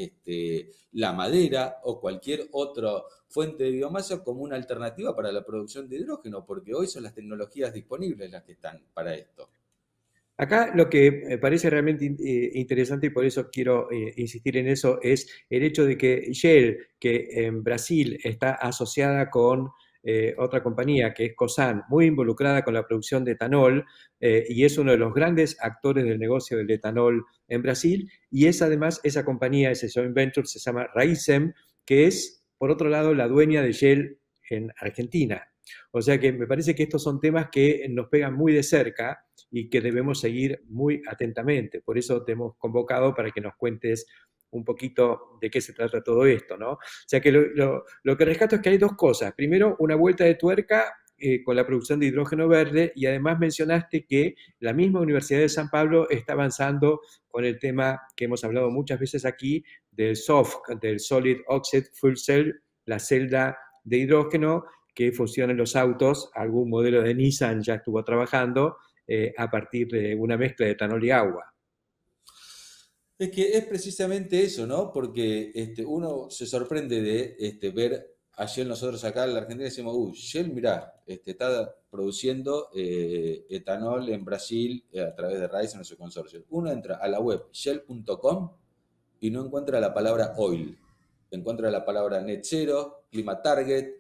la madera o cualquier otra fuente de biomasa como una alternativa para la producción de hidrógeno, porque hoy son las tecnologías disponibles las que están para esto. Acá lo que me parece realmente interesante y por eso quiero insistir en eso es el hecho de que Shell, que en Brasil está asociada con otra compañía que es Cosan, muy involucrada con la producción de etanol y es uno de los grandes actores del negocio del etanol en Brasil, y es además esa compañía, ese joint venture se llama Raízen, que es por otro lado la dueña de Shell en Argentina. O sea que me parece que estos son temas que nos pegan muy de cerca y que debemos seguir muy atentamente. Por eso te hemos convocado para que nos cuentes un poquito de qué se trata todo esto, ¿no? O sea que lo que rescato es que hay 2 cosas. Primero, una vuelta de tuerca con la producción de hidrógeno verde, y además mencionaste que la misma Universidad de San Pablo está avanzando con el tema que hemos hablado muchas veces aquí del SOF, del Solid Oxide Fuel Cell, la celda de hidrógeno que funciona en los autos. Algún modelo de Nissan ya estuvo trabajando a partir de una mezcla de etanol y agua. Es que es precisamente eso, ¿no? Porque uno se sorprende de ver a Shell nosotros acá en la Argentina decimos, Shell, mirá, está produciendo etanol en Brasil a través de Raízen en su consorcio. Uno entra a la web shell.com y no encuentra la palabra oil, encuentra la palabra net zero, clima target,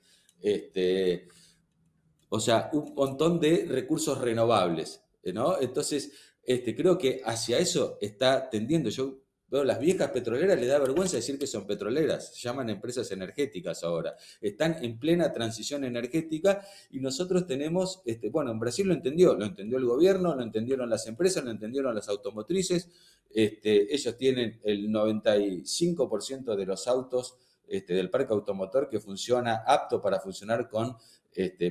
o sea, un montón de recursos renovables, ¿no? Entonces, creo que hacia eso está tendiendo. Yo veo las viejas petroleras, les da vergüenza decir que son petroleras, se llaman empresas energéticas ahora. Están en plena transición energética y nosotros tenemos, bueno, en Brasil lo entendió el gobierno, lo entendieron las empresas, lo entendieron las automotrices. Ellos tienen el 95% de los autos del parque automotor que funciona, apto para funcionar con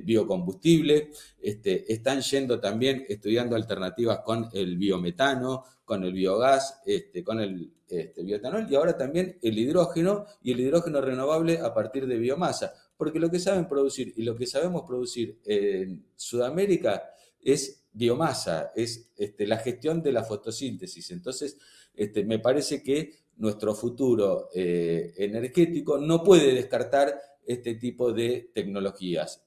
biocombustible. Están yendo también, estudiando alternativas con el biometano, con el biogás, con el bioetanol y ahora también el hidrógeno y el hidrógeno renovable a partir de biomasa. Porque lo que saben producir y lo que sabemos producir en Sudamérica es biomasa, es la gestión de la fotosíntesis. Entonces, me parece que nuestro futuro energético no puede descartar este tipo de tecnologías.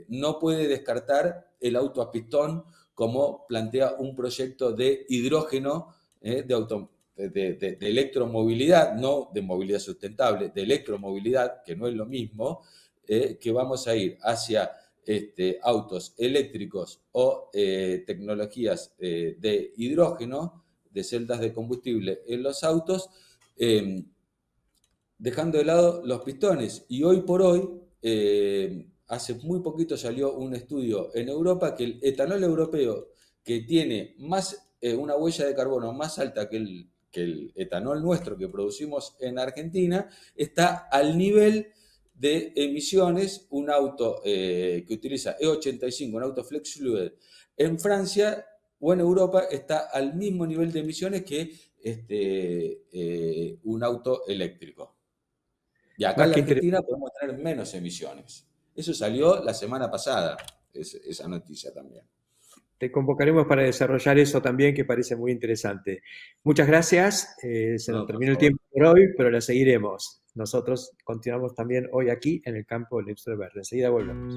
No puede descartar el auto a pistón como plantea un proyecto de hidrógeno, de electromovilidad, no de movilidad sustentable, de electromovilidad, que no es lo mismo, que vamos a ir hacia autos eléctricos o tecnologías de hidrógeno, de celdas de combustible en los autos, dejando de lado los pistones. Y hoy por hoy, hace muy poquito salió un estudio en Europa que el etanol europeo, que tiene una huella de carbono más alta que el etanol nuestro que producimos en Argentina, está al nivel de emisiones un auto que utiliza E85, un auto flex fuel en Francia o en Europa, está al mismo nivel de emisiones que un auto eléctrico. Y acá en la Argentina podemos tener menos emisiones. Eso salió la semana pasada, esa noticia también. Te convocaremos para desarrollar eso también, que parece muy interesante. Muchas gracias. Se nos terminó el tiempo por hoy, pero la seguiremos. Nosotros continuamos también hoy aquí en el campo del Ipso Verde. Enseguida volvemos.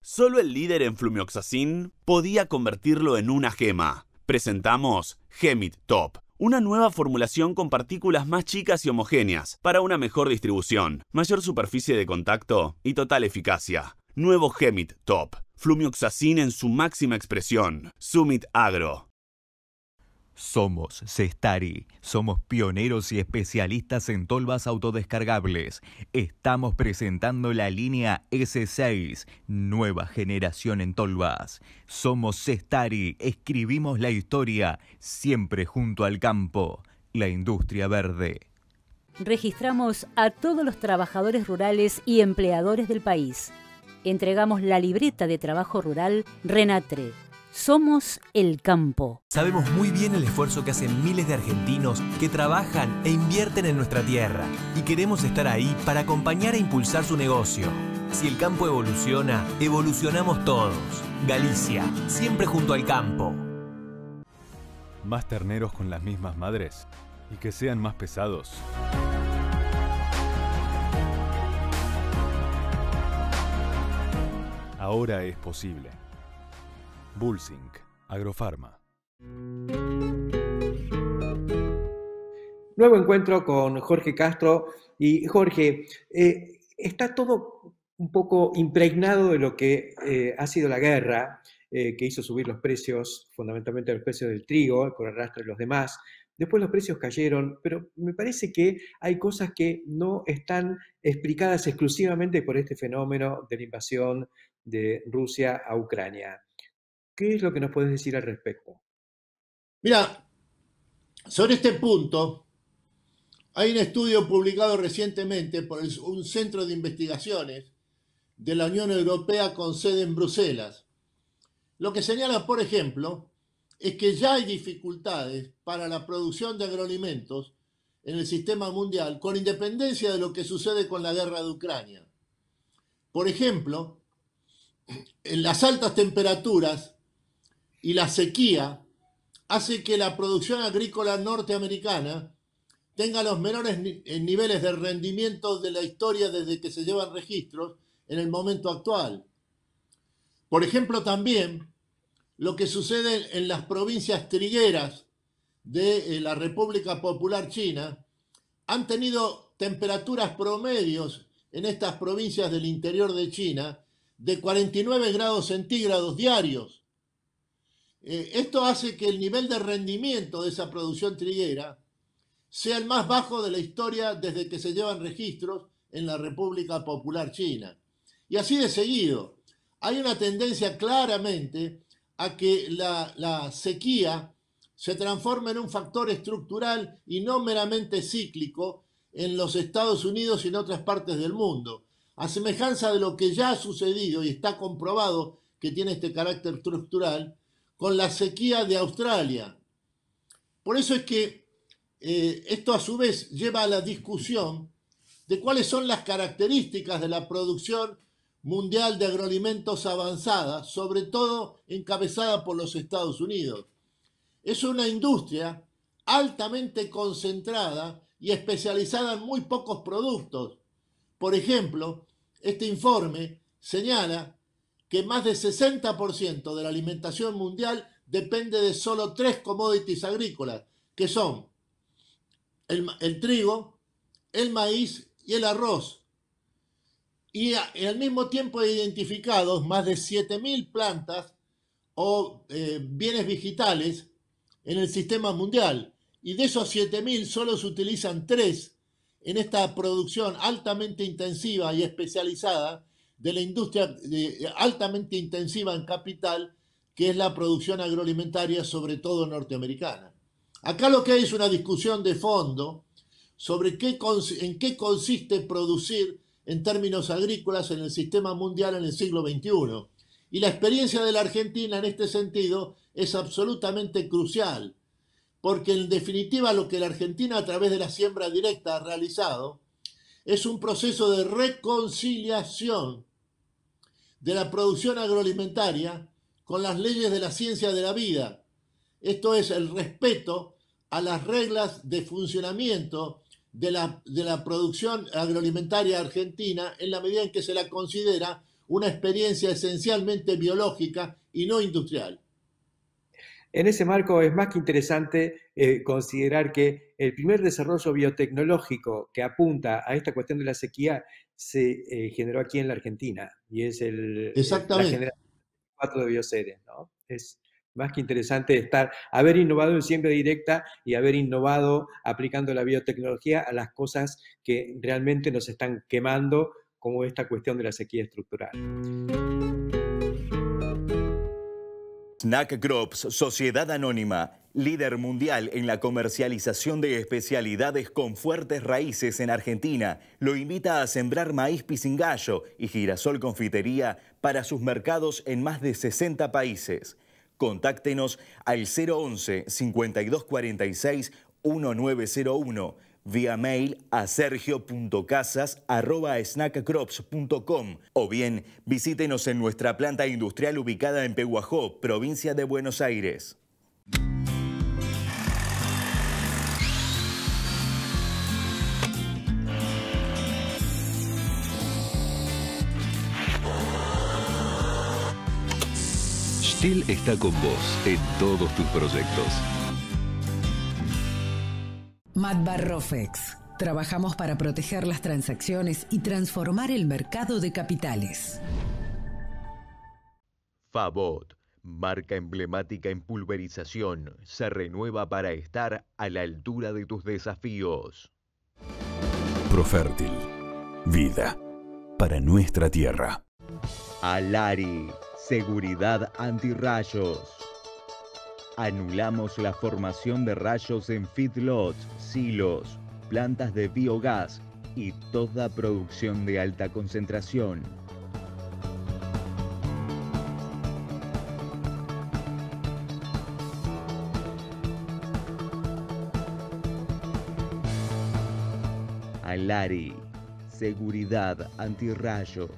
Solo el líder en flumioxacin podía convertirlo en una gema. Presentamos Gemit Top, una nueva formulación con partículas más chicas y homogéneas para una mejor distribución, mayor superficie de contacto y total eficacia. Nuevo Gemit Top, flumioxacin en su máxima expresión. Summit Agro. Somos Cestari, somos pioneros y especialistas en tolvas autodescargables. Estamos presentando la línea S6, nueva generación en tolvas. Somos Cestari, escribimos la historia, siempre junto al campo, la industria verde. Registramos a todos los trabajadores rurales y empleadores del país. Entregamos la libreta de trabajo rural Renatre. Somos el campo. Sabemos muy bien el esfuerzo que hacen miles de argentinos que trabajan e invierten en nuestra tierra y queremos estar ahí para acompañar e impulsar su negocio. Si el campo evoluciona, evolucionamos todos. Galicia, siempre junto al campo. ¿Más terneros con las mismas madres? ¿Y que sean más pesados? Ahora es posible. Bullsink, Agrofarma. Nuevo encuentro con Jorge Castro. Y Jorge, está todo un poco impregnado de lo que ha sido la guerra, que hizo subir los precios, fundamentalmente los precios del trigo, por arrastre de los demás. Después los precios cayeron, pero me parece que hay cosas que no están explicadas exclusivamente por este fenómeno de la invasión de Rusia a Ucrania. ¿Qué es lo que nos puedes decir al respecto? Mira, sobre este punto, hay un estudio publicado recientemente por un centro de investigaciones de la Unión Europea con sede en Bruselas. Lo que señala, por ejemplo, es que ya hay dificultades para la producción de agroalimentos en el sistema mundial, con independencia de lo que sucede con la guerra de Ucrania. Por ejemplo, en las altas temperaturas y la sequía hace que la producción agrícola norteamericana tenga los menores niveles de rendimiento de la historia desde que se llevan registros en el momento actual. Por ejemplo, también lo que sucede en las provincias trigueras de la República Popular China han tenido temperaturas promedios en estas provincias del interior de China de 49 grados centígrados diarios. Esto hace que el nivel de rendimiento de esa producción triguera sea el más bajo de la historia desde que se llevan registros en la República Popular China. Y así de seguido, hay una tendencia claramente a que la sequía se transforme en un factor estructural y no meramente cíclico en los Estados Unidos y en otras partes del mundo, a semejanza de lo que ya ha sucedido y está comprobado que tiene este carácter estructural con la sequía de Australia. Por eso es que esto a su vez lleva a la discusión de cuáles son las características de la producción mundial de agroalimentos avanzada, sobre todo encabezada por los Estados Unidos. Es una industria altamente concentrada y especializada en muy pocos productos. Por ejemplo, este informe señala que más del 60% de la alimentación mundial depende de solo 3 commodities agrícolas, que son el trigo, el maíz y el arroz. Y al mismo tiempo hay identificados más de 7.000 plantas o bienes vegetales en el sistema mundial. Y de esos 7.000 solo se utilizan 3 en esta producción altamente intensiva y especializada de la industria altamente intensiva en capital, que es la producción agroalimentaria, sobre todo norteamericana. Acá lo que hay es una discusión de fondo sobre en qué consiste producir en términos agrícolas en el sistema mundial en el siglo XXI. Y la experiencia de la Argentina en este sentido es absolutamente crucial, porque en definitiva lo que la Argentina a través de la siembra directa ha realizado es un proceso de reconciliación de la producción agroalimentaria con las leyes de la ciencia de la vida. Esto es el respeto a las reglas de funcionamiento de la producción agroalimentaria argentina en la medida en que se la considera una experiencia esencialmente biológica y no industrial. En ese marco es más que interesante considerar que el primer desarrollo biotecnológico que apunta a esta cuestión de la sequía se generó aquí en la Argentina, y es la generación 4 de bioseres, ¿no? Es más que interesante haber innovado en siembra directa y haber innovado aplicando la biotecnología a las cosas que realmente nos están quemando, como esta cuestión de la sequía estructural. Snack Crops, sociedad anónima, líder mundial en la comercialización de especialidades con fuertes raíces en Argentina, lo invita a sembrar maíz pisingallo y girasol confitería para sus mercados en más de 60 países. Contáctenos al 011 5246 1901, vía mail a sergio.casas@snackcrops.com o bien visítenos en nuestra planta industrial ubicada en Pehuajó, provincia de Buenos Aires. Stihl está con vos en todos tus proyectos. Matbar Rofex. Trabajamos para proteger las transacciones y transformar el mercado de capitales. Favot, marca emblemática en pulverización, se renueva para estar a la altura de tus desafíos. Profértil. Vida para nuestra tierra. Alari, seguridad antirrayos. Anulamos la formación de rayos en feedlots, silos, plantas de biogás y toda producción de alta concentración. Alari, seguridad antirrayos.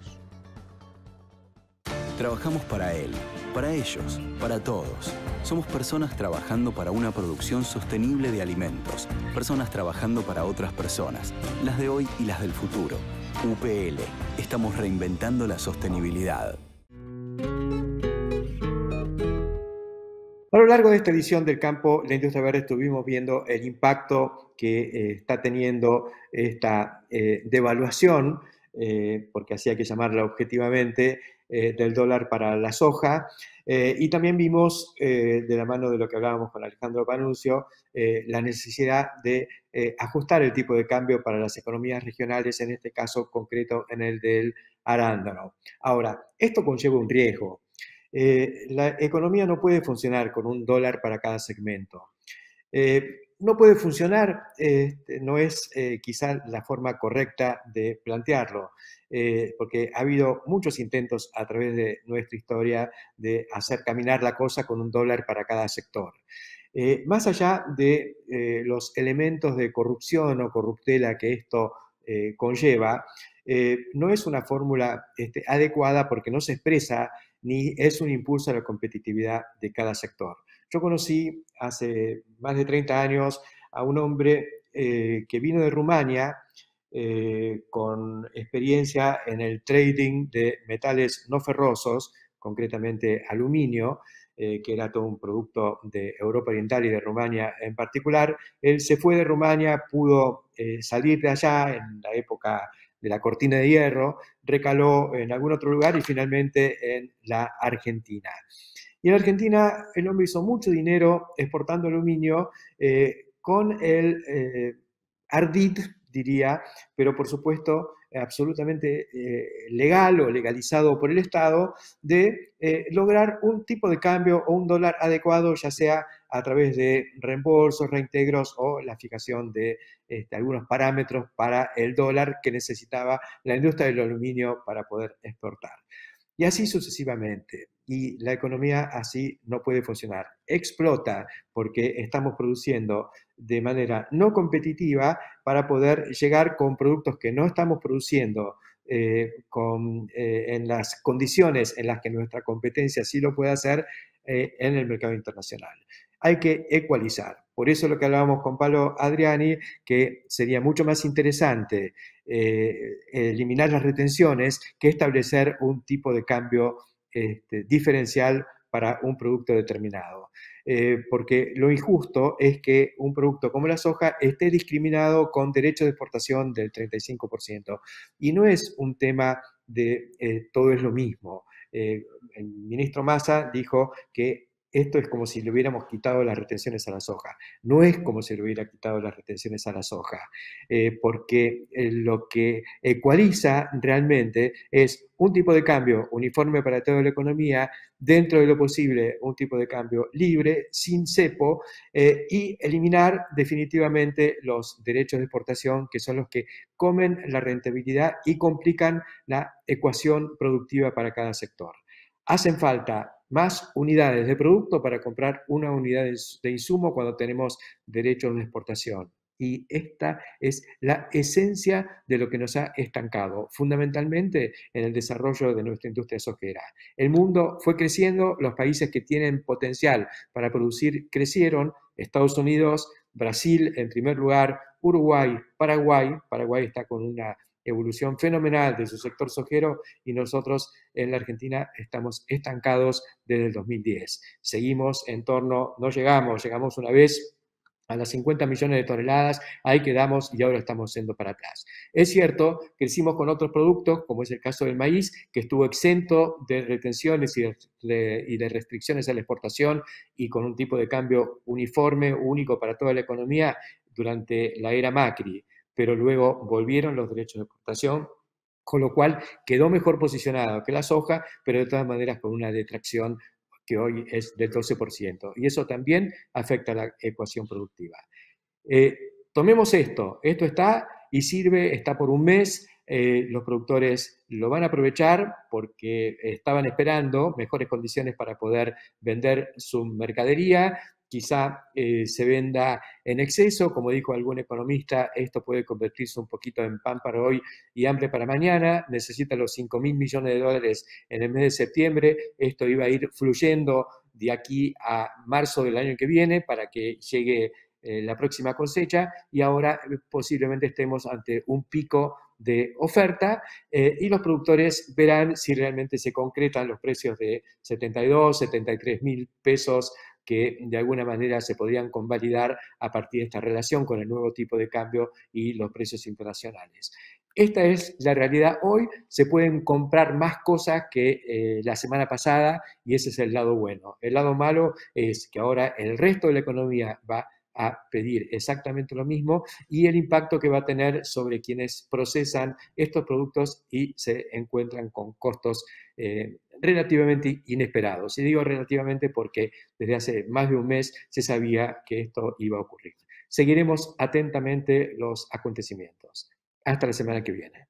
Trabajamos para él, para ellos, para todos. Somos personas trabajando para una producción sostenible de alimentos. Personas trabajando para otras personas, las de hoy y las del futuro. UPL. Estamos reinventando la sostenibilidad. A lo largo de esta edición del Campo, la Industria Verde, estuvimos viendo el impacto que está teniendo esta devaluación, porque así hay que llamarla objetivamente, del dólar para la soja. Y también vimos, de la mano de lo que hablábamos con Alejandro Panunzio, la necesidad de ajustar el tipo de cambio para las economías regionales, en este caso concreto en el del arándano. Ahora, esto conlleva un riesgo. La economía no puede funcionar con un dólar para cada segmento. No puede funcionar, no es quizá la forma correcta de plantearlo, porque ha habido muchos intentos a través de nuestra historia de hacer caminar la cosa con un dólar para cada sector. Más allá de los elementos de corrupción o corruptela que esto conlleva, no es una fórmula adecuada porque no se expresa ni es un impulso a la competitividad de cada sector. Yo conocí hace más de 30 años a un hombre que vino de Rumania con experiencia en el trading de metales no ferrosos, concretamente aluminio, que era todo un producto de Europa Oriental y de Rumania en particular. Él se fue de Rumania, pudo salir de allá en la época de la cortina de hierro, recaló en algún otro lugar y finalmente en la Argentina. Y en Argentina el hombre hizo mucho dinero exportando aluminio con el ardid, diría, pero por supuesto absolutamente legal o legalizado por el Estado, de lograr un tipo de cambio o un dólar adecuado, ya sea a través de reembolsos, reintegros o la fijación de algunos parámetros para el dólar que necesitaba la industria del aluminio para poder exportar. Y así sucesivamente. Y la economía así no puede funcionar. Explota porque estamos produciendo de manera no competitiva para poder llegar con productos que no estamos produciendo en las condiciones en las que nuestra competencia sí lo puede hacer en el mercado internacional. Hay que ecualizar. Por eso lo que hablábamos con Pablo Adriani, que sería mucho más interesante eliminar las retenciones que establecer un tipo de cambio diferencial para un producto determinado. Porque lo injusto es que un producto como la soja esté discriminado con derecho de exportación del 35%. Y no es un tema de todo es lo mismo. El ministro Massa dijo que esto es como si le hubiéramos quitado las retenciones a la soja. No es como si le hubiera quitado las retenciones a la soja, porque lo que ecualiza realmente es un tipo de cambio uniforme para toda la economía, dentro de lo posible un tipo de cambio libre, sin cepo, y eliminar definitivamente los derechos de exportación, que son los que comen la rentabilidad y complican la ecuación productiva para cada sector. Hacen falta más unidades de producto para comprar una unidad de insumo cuando tenemos derechos de exportación. Y esta es la esencia de lo que nos ha estancado, fundamentalmente en el desarrollo de nuestra industria sojera. El mundo fue creciendo, los países que tienen potencial para producir crecieron, Estados Unidos, Brasil en primer lugar, Uruguay, Paraguay está con una evolución fenomenal de su sector sojero y nosotros en la Argentina estamos estancados desde el 2010. Seguimos en torno, no llegamos una vez a las 50 millones de toneladas, ahí quedamos y ahora estamos yendo para atrás. Es cierto, crecimos con otros productos, como es el caso del maíz, que estuvo exento de retenciones y de restricciones a la exportación y con un tipo de cambio uniforme, único para toda la economía durante la era Macri, pero luego volvieron los derechos de exportación, con lo cual quedó mejor posicionado que la soja, pero de todas maneras con una detracción que hoy es del 12%. Y eso también afecta a la ecuación productiva. Tomemos esto está y sirve, está por un mes, los productores lo van a aprovechar porque estaban esperando mejores condiciones para poder vender su mercadería. Quizá se venda en exceso, como dijo algún economista, esto puede convertirse un poquito en pan para hoy y hambre para mañana, necesita los 5.000 millones de dólares en el mes de septiembre, esto iba a ir fluyendo de aquí a marzo del año que viene para que llegue la próxima cosecha, y ahora posiblemente estemos ante un pico de oferta y los productores verán si realmente se concretan los precios de 72, 73 mil pesos que de alguna manera se podrían convalidar a partir de esta relación con el nuevo tipo de cambio y los precios internacionales. Esta es la realidad hoy. Se pueden comprar más cosas que la semana pasada y ese es el lado bueno. El lado malo es que ahora el resto de la economía va a pedir exactamente lo mismo y el impacto que va a tener sobre quienes procesan estos productos y se encuentran con costos relativamente inesperados. Y digo relativamente porque desde hace más de un mes se sabía que esto iba a ocurrir. Seguiremos atentamente los acontecimientos. Hasta la semana que viene.